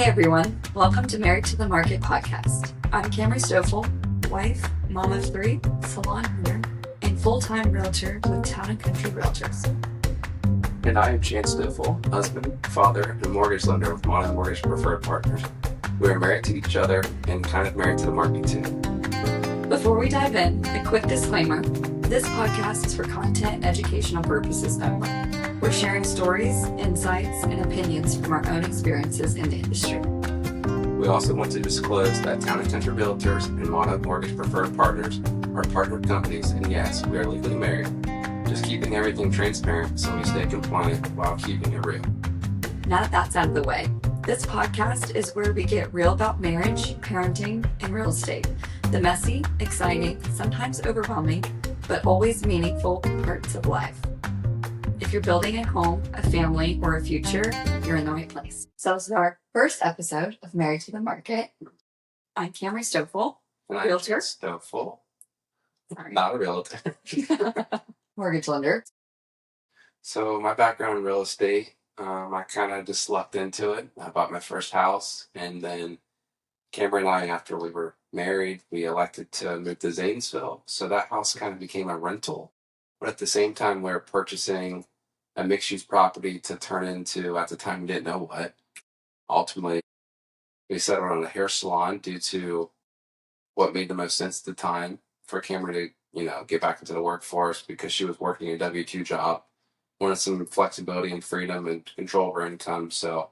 Hey everyone, welcome to Married to the Market podcast. I'm Camry Stoffel, wife, mom of 3, salon owner, and full-time realtor with Town Country Realtors. And I am Chance Stoffel, husband, father, and mortgage lender with Modern Mortgage Preferred Partners. We are married to each other and kind of married to the market too. Before we dive in, a quick disclaimer. This podcast is for content and educational purposes only. We're sharing stories, insights, and opinions from our own experiences in the industry. We also want to disclose that Town Country Realtors and Modern Mortgage Preferred Partners are partnered companies, and yes, we are legally married. Just keeping everything transparent so we stay compliant while keeping it real. Now that that's out of the way, this podcast is where we get real about marriage, parenting, and real estate. The messy, exciting, sometimes overwhelming, but always meaningful parts of life. If you're building a home, a family, or a future, you're in the right place. So this is our first episode of Married to the Market. I'm Camry Stoffel, realtor. Chance Stoffel, not a realtor. Mortgage lender. So my background in real estate, I kind of just lucked into it. I bought my first house, and then Camry and I, after we were married, we elected to move to Zanesville. So that house kind of became a rental. But at the same time, we were purchasing a mixed-use property to turn into, at the time, we didn't know what. Ultimately, we settled on a hair salon due to what made the most sense at the time for Camry to, get back into the workforce because she was working a W-2 job, wanted some flexibility and freedom and control of her income. So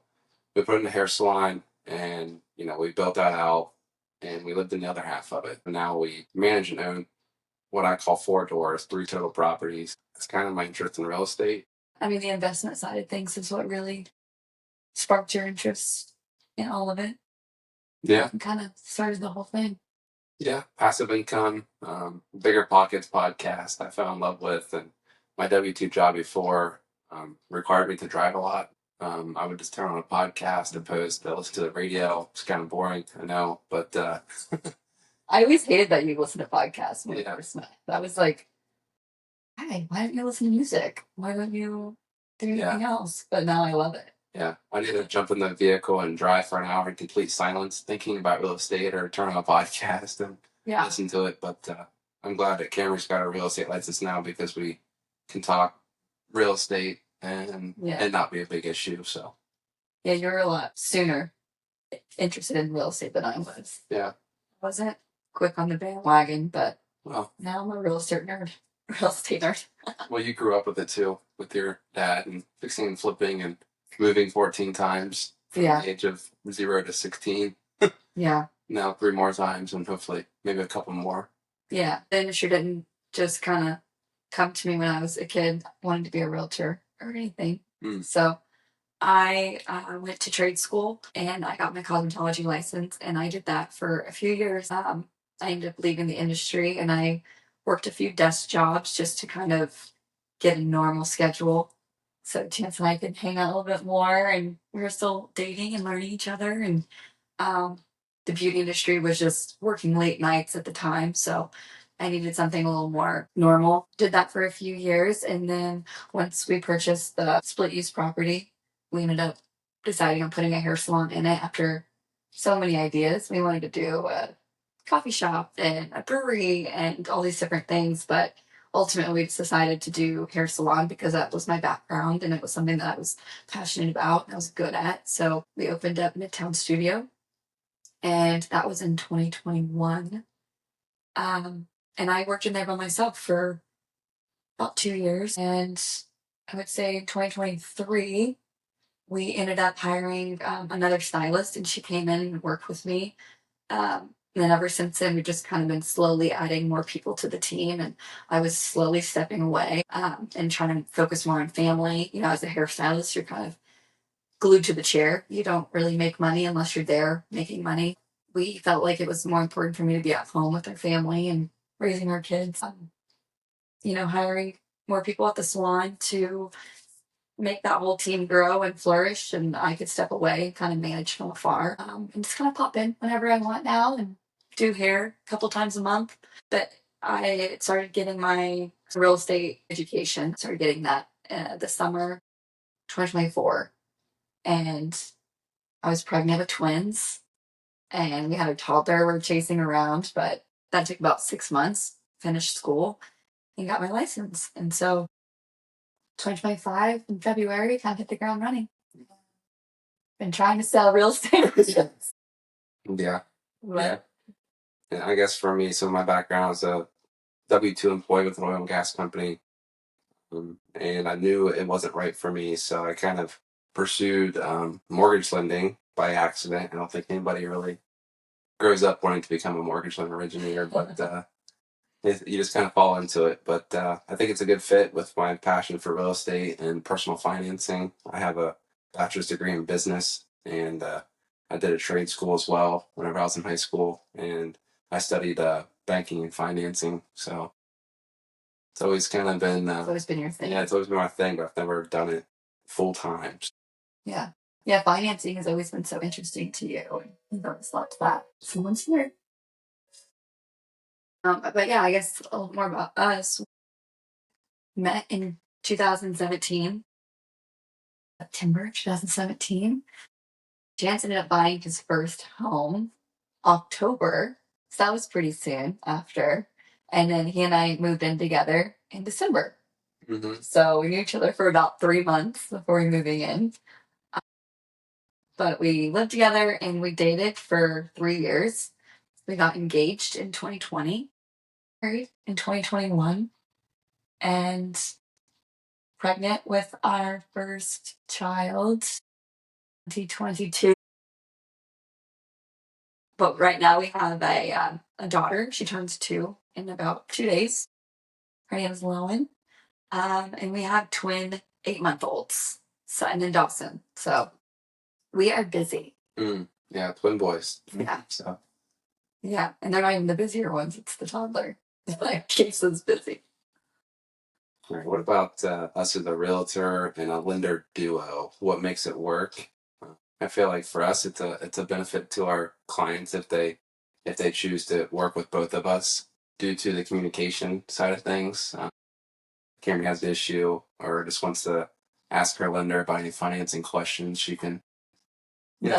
we put in a hair salon and, we built that out and we lived in the other half of it. And now we manage and own what I call 4 doors, 3 total properties. It's kind of my interest in real estate. I mean, the investment side of things is what really sparked your interest in all of it. Yeah. And kind of started the whole thing. Yeah. Passive income, Bigger Pockets podcast I fell in love with. And my W-2 job before required me to drive a lot. I would just turn on a podcast opposed to listen to the radio. It's kind of boring, I know, but I always hated that you listen to podcasts when we first met. I was like, hey, why don't you listen to music? Why don't you do anything else? But now I love it. Yeah, I need to jump in the vehicle and drive for an hour in complete silence, thinking about real estate, or turn on a podcast and listen to it. But I'm glad that Camry's got a real estate license now because we can talk real estate and not be a big issue. So yeah, you're a lot sooner interested in real estate than I was. Yeah, I wasn't quick on the bandwagon, but now I'm a real estate nerd. Well, you grew up with it too, with your dad and fixing and flipping and moving 14 times from the age of 0 to 16. Yeah. Now 3 more times and hopefully maybe a couple more. Yeah. The industry didn't just kind of come to me when I was a kid, wanted to be a realtor or anything. So I went to trade school and I got my cosmetology license and I did that for a few years. I ended up leaving the industry and I worked a few desk jobs just to kind of get a normal schedule. So Chance and I could hang out a little bit more and we were still dating and learning each other. And the beauty industry was just working late nights at the time. So I needed something a little more normal. Did that for a few years. And then once we purchased the split use property, we ended up deciding on putting a hair salon in it after so many ideas. We wanted to do a coffee shop and a brewery and all these different things, but ultimately we just decided to do hair salon because that was my background and it was something that I was passionate about and I was good at. So we opened up Midtown Studio and that was in 2021. And I worked in there by myself for about 2 years. And I would say in 2023, we ended up hiring another stylist and she came in and worked with me. And then ever since then, we've just kind of been slowly adding more people to the team. And I was slowly stepping away and trying to focus more on family. As a hairstylist, you're kind of glued to the chair. You don't really make money unless you're there making money. We felt like it was more important for me to be at home with our family and raising our kids. Hiring more people at the salon to make that whole team grow and flourish, and I could step away and kind of manage from afar and just kind of pop in whenever I want now and do hair a couple times a month. But I started getting my real estate education, started getting that this summer 2024, and I was pregnant with twins, and we had a toddler we're chasing around, but that took about 6 months. Finished school and got my license. And so 2025 in February, kind of hit the ground running. Been trying to sell real estate since. Yeah. But Yeah. I guess for me, so my background is a W-2 employee with an oil and gas company. And I knew it wasn't right for me, so I kind of pursued mortgage lending by accident. I don't think anybody really grows up wanting to become a mortgage loan originator, but you just kind of fall into it. But I think it's a good fit with my passion for real estate and personal financing. I have a bachelor's degree in business, and I did a trade school as well whenever I was in high school, and I studied banking and financing. So it's always kind of been. It's always been your thing. Yeah, it's always been my thing, but I've never done it full time. Yeah. Yeah, financing has always been so interesting to you. And you've always loved that. Someone's here. But yeah, I guess a little more about us. Met in 2017, September 2017. Chance ended up buying his first home October. So that was pretty soon after. And then he and I moved in together in December. Mm-hmm. So we knew each other for about 3 months before moving in. But we lived together and we dated for 3 years. We got engaged in 2020, married in 2021, and pregnant with our first child 2022. But right now we have a daughter. She turns 2 in about 2 days. Her name is Lowen. And we have twin 8-month-olds, Sutton and Dawson. So we are busy. Yeah, twin boys. Yeah. So. Yeah, and they're not even the busier ones. It's the toddler that keeps us busy. All right, what about us as a realtor and a lender duo? What makes it work? I feel like for us, it's a benefit to our clients if they choose to work with both of us due to the communication side of things. Camry has an issue or just wants to ask her lender about any financing questions, she can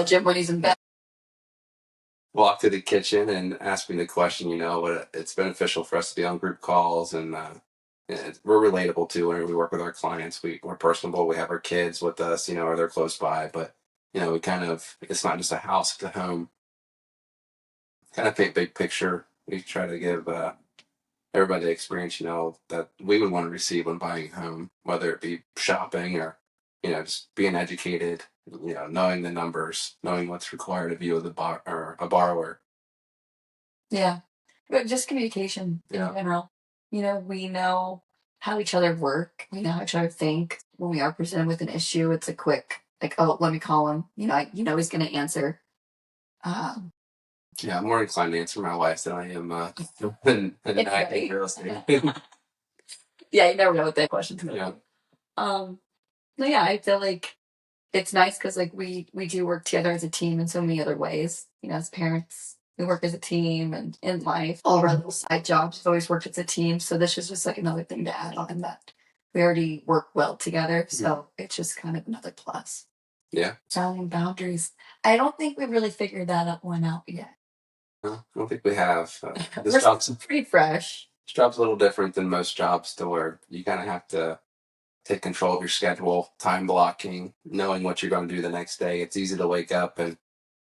Jim when he's in bed. Walk to the kitchen and ask me the question. What it's beneficial for us to be on group calls, and we're relatable too. Whenever we work with our clients, we're personable. We have our kids with us, or they're close by. But we kind of, it's not just a house; it's a home. Kind of paint big picture. We try to give everybody the experience, that we would want to receive when buying a home, whether it be shopping or just being educated. Knowing the numbers, knowing what's required of you as a borrower. Yeah. But just communication in general. We know how each other work. We know how each other think. When we are presented with an issue, it's a quick, like, oh, let me call him. He's going to answer. Yeah, I'm more inclined to answer my wife than I am than I think real estate. Yeah, you never know what that question's going to be. No, yeah, I feel like it's nice because like we do work together as a team in so many other ways. As parents, we work as a team, and in life, all of our little side jobs have always worked as a team. So this is just like another thing to add on that we already work well together. So it's just kind of another plus. Yeah. Setting boundaries. I don't think we really figured that one out yet. No, I don't think we have. This job's pretty fresh. This job's a little different than most jobs, to where you kind of have to take control of your schedule, time blocking, knowing what you're going to do the next day. It's easy to wake up, and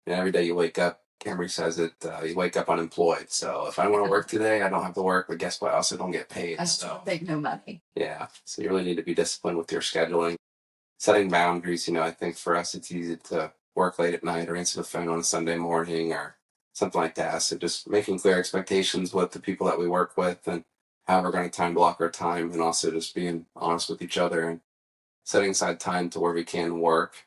every day you wake up, Camry says it, you wake up unemployed. So if I want to work today, I don't have to work, but guess what? I also don't get paid. I don't make no money. Yeah. So you really need to be disciplined with your scheduling. Setting boundaries, I think for us, it's easy to work late at night or answer the phone on a Sunday morning or something like that. So just making clear expectations with the people that we work with and how we're going to time block our time, and also just being honest with each other and setting aside time to where we can work.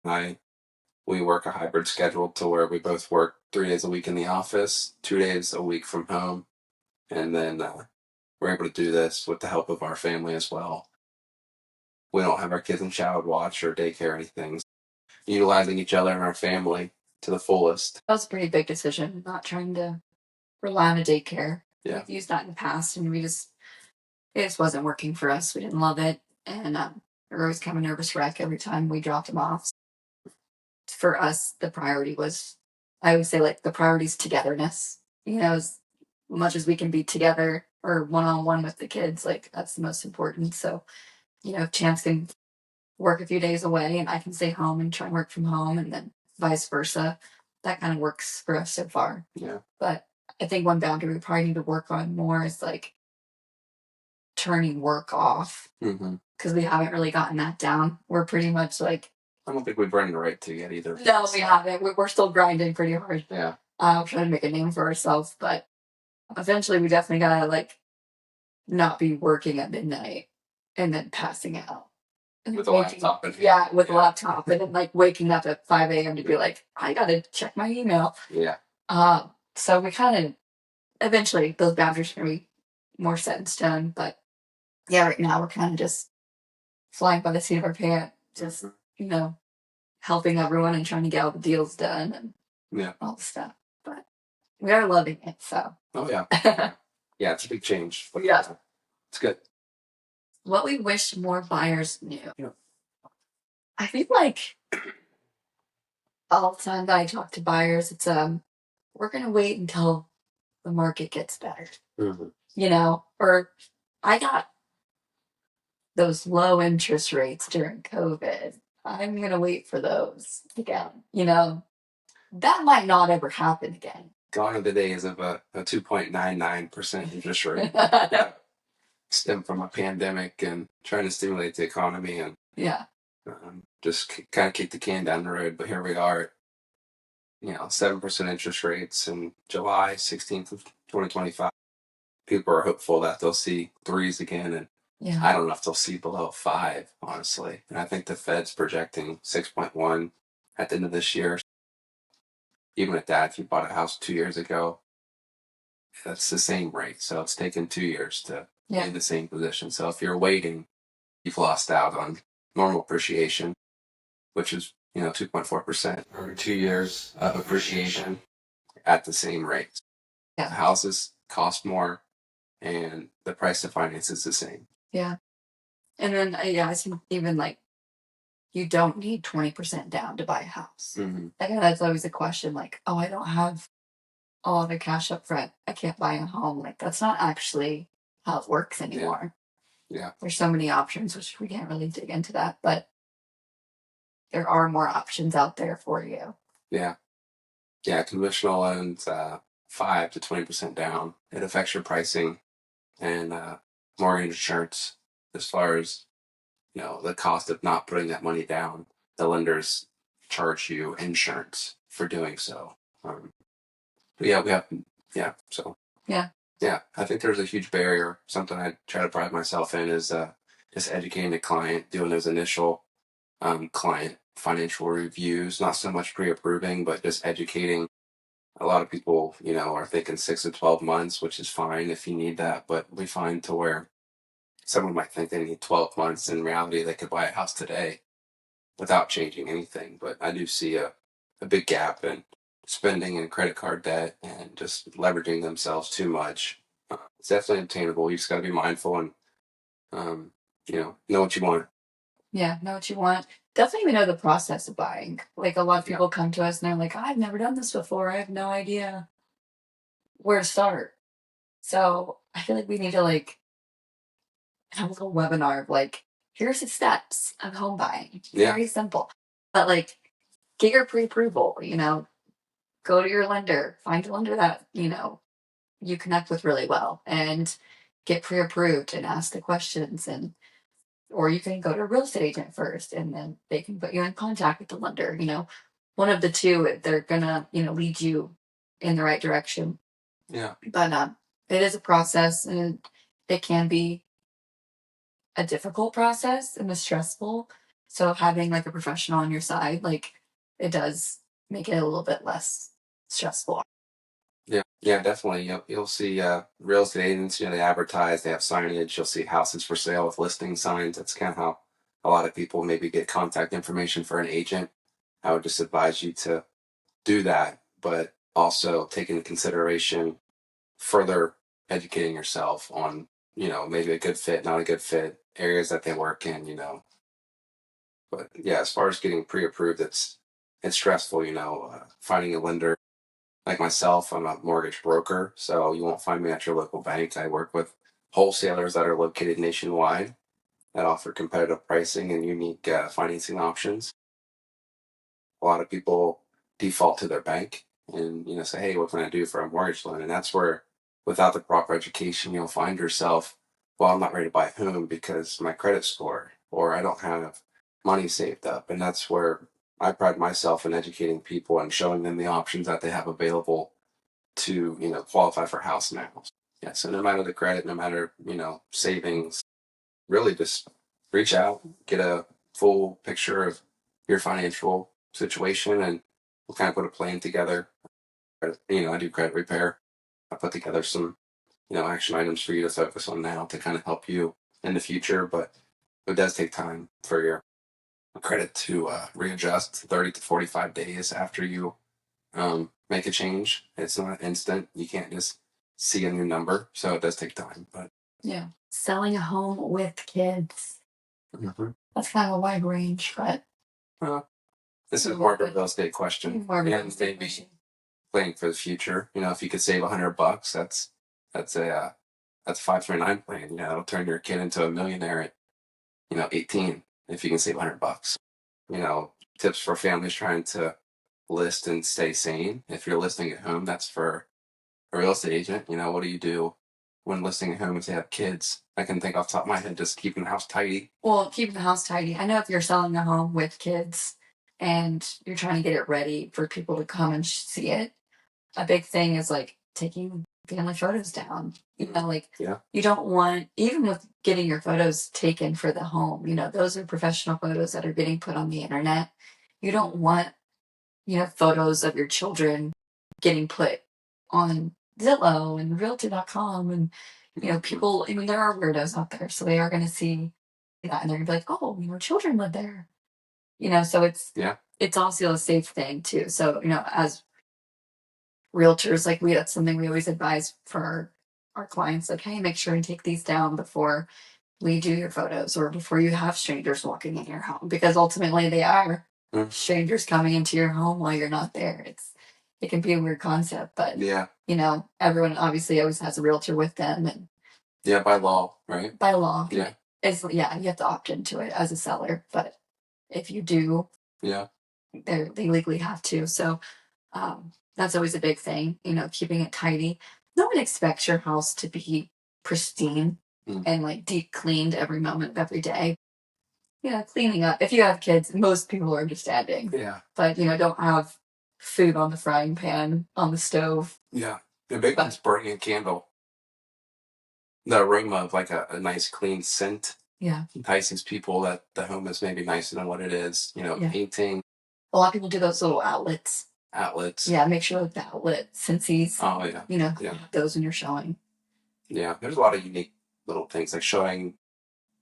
We work a hybrid schedule to where we both work 3 days a week in the office, 2 days a week from home. And then we're able to do this with the help of our family as well. We don't have our kids in child watch or daycare or anything. Utilizing each other and our family to the fullest. That was a pretty big decision, not trying to rely on a daycare. Yeah. We've used that in the past, and it just wasn't working for us. We didn't love it. And we were always kind of a nervous wreck every time we dropped them off. for us, the priority was, I would say, like, the priority is togetherness. As much as we can be together or one-on-one with the kids, like, that's the most important. So, if Chance can work a few days away and I can stay home and try and work from home, and then vice versa, that kind of works for us so far. Yeah. But I think one boundary we probably need to work on more is like turning work off, because we haven't really gotten that down. We're pretty much like, I don't think we've run the right to yet either. No, we haven't. We're still grinding pretty hard. Yeah. Trying to make a name for ourselves, but eventually we definitely gotta like not be working at midnight and then passing out. With a laptop. Yeah, with a laptop, and then like waking up at 5 a.m. to be like, I gotta check my email. Yeah. So we kind of eventually those boundaries are gonna be more set in stone, but yeah, right now we're kind of just flying by the seat of our pants, just helping everyone and trying to get all the deals done and all the stuff. But we are loving it, so. Oh yeah. Yeah, it's a big change. But yeah, it's good. What we wish more buyers knew. Yeah. I feel like all the time that I talk to buyers, it's we're gonna wait until the market gets better. Or I got those low interest rates during COVID. I'm gonna wait for those again. That might not ever happen again. Gone are the days of a 2.99% interest rate. Stem from a pandemic and trying to stimulate the economy and just kind of kick the can down the road. But here we are, 7% interest rates in July 16th of 2025. People are hopeful that they'll see threes again, and I don't know if they'll see below 5, honestly. And I think the Fed's projecting 6.1 at the end of this year. Even at that, if you bought a house 2 years ago, that's the same rate. So it's taken 2 years to be in the same position. So if you're waiting, you've lost out on normal appreciation, which is 2.4% or 2 years of appreciation at the same rate. The houses cost more, and the price to finance is the same. Yeah, and then I think even like you don't need 20% down to buy a house. Again, that's always a question. Like, oh, I don't have all the cash up front. I can't buy a home. Like, that's not actually how it works anymore. Yeah. There's so many options, which we can't really dig into that, but there are more options out there for you. Yeah. Yeah, conventional loans, 5 to 20% down. It affects your pricing and mortgage insurance as far as, the cost of not putting that money down. The lenders charge you insurance for doing so. But so. Yeah, I think there's a huge barrier. Something I try to pride myself in is just educating the client, doing those initial client financial reviews, not so much pre-approving, but just educating. A lot of people, are thinking 6 to 12 months, which is fine if you need that. But we find to where someone might think they need 12 months. In reality, they could buy a house today without changing anything. But I do see a big gap in spending and credit card debt and just leveraging themselves too much. It's definitely obtainable. You just got to be mindful and, know what you want. Yeah, know what you want. Definitely know the process of buying. Like, a lot of people come to us and they're like, I've never done this before. I have no idea where to start. So I feel like we need to like have a little webinar of like, here's the steps of home buying. Very simple. But like, get your pre-approval, go to your lender, find a lender that, you connect with really well, and get pre-approved and ask the questions. Or you can go to a real estate agent first, and then they can put you in contact with the lender. One of the two, they're gonna, lead you in the right direction. Yeah. But it is a process, and it can be a difficult process and a stressful. So having like a professional on your side, like, it does make it a little bit less stressful. Yeah, definitely. You'll see real estate agents, they advertise, they have signage. You'll see houses for sale with listing signs. That's kind of how a lot of people maybe get contact information for an agent. I would just advise you to do that, but also take into consideration further educating yourself on, maybe a good fit, not a good fit, areas that they work in. But yeah, as far as getting pre-approved, it's it's stressful, finding a lender. Like myself, I'm a mortgage broker, so you won't find me at your local bank. I work with wholesalers that are located nationwide that offer competitive pricing and unique financing options. A lot of people default to their bank and say, "Hey, what can I do for a mortgage loan?" And that's where, without the proper education, you'll find yourself, "Well, I'm not ready to buy a home because my credit score, or I don't have money saved up." And that's where I pride myself in educating people and showing them the options that they have available to qualify for house now. Yeah, so no matter the credit, no matter savings, really just reach out, get a full picture of your financial situation, and we'll kind of put a plan together. I do credit repair. I put together some action items for you to focus on now to kind of help you in the future, but it does take time for your credit to readjust 30 to 45 days after you make a change. It's not instant. You can't just see a new number, so it does take time. But yeah, selling a home with kids. That's kind of a wide range, but this is more of a real estate question. And maybe planning for the future. If you could save $100, that's a 539 plan. It'll turn your kid into a millionaire at 18 if you can save $100. Tips for families trying to list and stay sane. If you're listing at home, that's for a real estate agent. What do you do when listing a home if they have kids? I can think off the top of my head, just keeping the house tidy. Well, keeping the house tidy. I know if you're selling a home with kids and you're trying to get it ready for people to come and see it, a big thing is like taking family photos down. Yeah. You don't want, even with getting your photos taken for the home, those are professional photos that are getting put on the internet. You don't want, photos of your children getting put on Zillow and Realtor.com and people. I mean, there are weirdos out there, so they are going to see that and they're going to be like, "Oh, your children live there," So it's also a safe thing too. So as realtors, like that's something we always advise for our clients. Like, hey, make sure and take these down before we do your photos or before you have strangers walking in your home, because ultimately they are strangers coming into your home while you're not there. It can be a weird concept, but everyone obviously always has a realtor with them, and by law, right? By law, yeah, you have to opt into it as a seller, but if you do, they legally have to. So that's always a big thing, keeping it tidy. No one expects your house to be pristine and like deep cleaned every moment of every day. Cleaning up. If you have kids, most people are understanding. Yeah. But don't have food on the frying pan, on the stove. Yeah. The big one's burning a candle. The aroma of like a nice clean scent. Yeah. Entices people that the home is maybe nicer than what it is. Painting. A lot of people do those little outlets. Outlets. Yeah, make sure the outlet Cincy's. Oh yeah. Those when you're showing. Yeah, there's a lot of unique little things like showing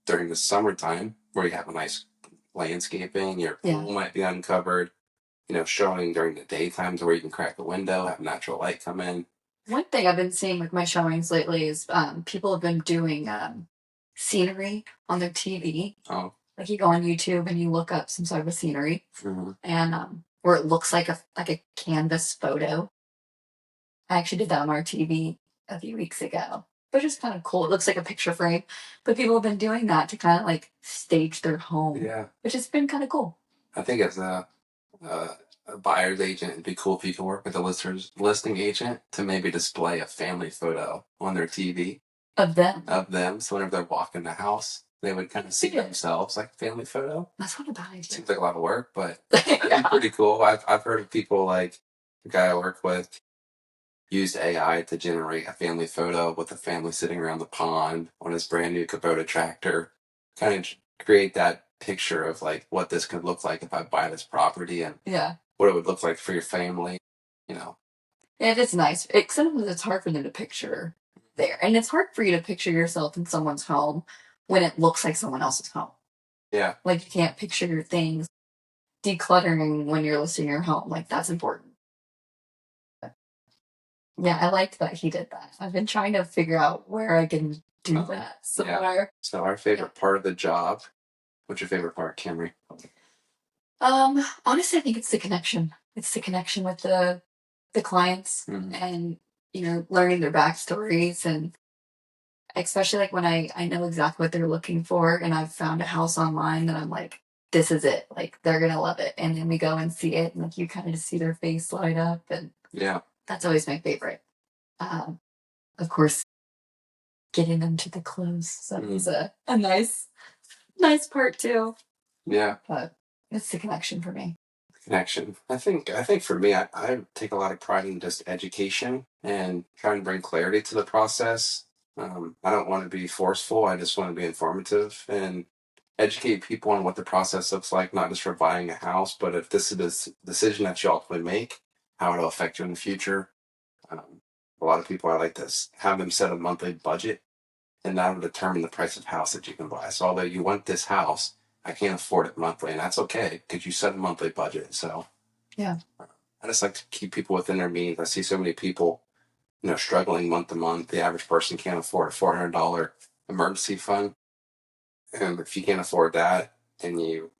during the summertime where you have a nice landscaping, your pool might be uncovered. Showing during the daytimes where you can crack a window, have natural light come in. One thing I've been seeing with my showings lately is people have been doing scenery on their TV. Oh. Like you go on YouTube and you look up some sort of a scenery, and where it looks like a canvas photo. I actually did that on our TV a few weeks ago, which is kind of cool. It looks like a picture frame, but people have been doing that to kind of like stage their home. Yeah, which has been kind of cool. I think as a buyer's agent, it'd be cool if you can work with a listing agent to maybe display a family photo on their TV of them. So whenever they're walking the house, they would kind of see themselves like a family photo. That's not a bad idea. Seems like a lot of work, but it's pretty cool. I've heard of people like the guy I work with used AI to generate a family photo with the family sitting around the pond on his brand new Kubota tractor. Kind of create that picture of like what this could look like if I buy this property and what it would look like for your family. Yeah, it is nice. Sometimes it's hard for them to picture there, and it's hard for you to picture yourself in someone's home when it looks like someone else's home. Yeah, like you can't picture your things decluttering when you're listing your home. Like that's important. Yeah, I liked that he did that. I've been trying to figure out where I can do that somewhere. So our favorite part of the job. What's your favorite part, Camry? Honestly, I think it's the connection. It's the connection with the clients and learning their backstories, and especially like when I know exactly what they're looking for and I've found a house online that I'm like, this is it. Like they're gonna love it. And then we go and see it and like you kind of just see their face light up, and Yeah. that's always my favorite. Of course, getting them to the close. So that was a nice part too. Yeah. But it's the connection for me. Connection. I think for me, I take a lot of pride in just education and trying to bring clarity to the process. I don't want to be forceful. I just want to be informative and educate people on what the process looks like, not just for buying a house, but if this is a decision that you ultimately make, how it'll affect you in the future. A lot of people, I like to have them set a monthly budget, and that will determine the price of house that you can buy. So although you want this house, I can't afford it monthly, and that's okay because you set a monthly budget. So yeah, I just like to keep people within their means. I see so many people, struggling month to month. The average person can't afford a $400 emergency fund, and if you can't afford that, and you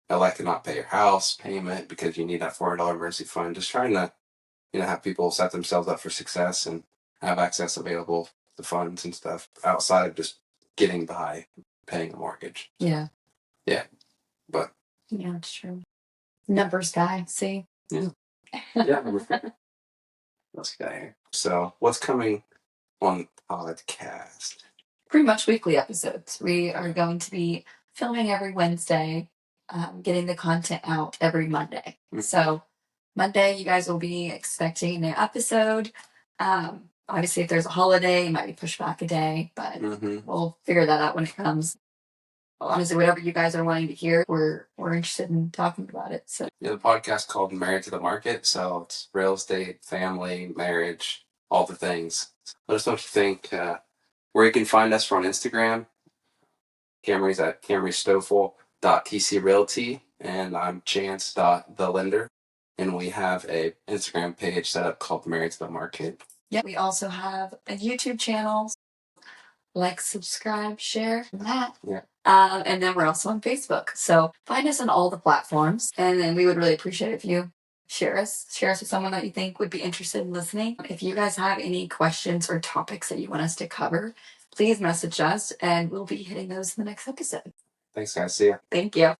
elect to not pay your house payment because you need that $400 emergency fund, just trying to have people set themselves up for success and have access available to funds and stuff outside of just getting by paying a mortgage. Yeah. Yeah. But yeah, it's true. Numbers guy, see? Yeah. Yeah. Let's go here. So what's coming on the podcast? Pretty much weekly episodes. We are going to be filming every Wednesday, getting the content out every Monday. So Monday, you guys will be expecting a new episode. Obviously, if there's a holiday, it might be pushed back a day, but we'll figure that out when it comes. Well, honestly, whatever you guys are wanting to hear, we're interested in talking about it. So Yeah, the podcast called Married to the Market. So it's real estate, family, marriage, all the things. Let us know what you think. Where you can find us, for on Instagram. Camry's at camrystoffel.tcrealty, and I'm chance.thelender. And we have a Instagram page set up called Married to the Market. yeah, we also have a YouTube channel. Like, subscribe, share that. Yeah. And then we're also on Facebook. So find us on all the platforms. And then we would really appreciate it if you share us with someone that you think would be interested in listening. If you guys have any questions or topics that you want us to cover, please message us and we'll be hitting those in the next episode. Thanks, guys. See ya. Thank you.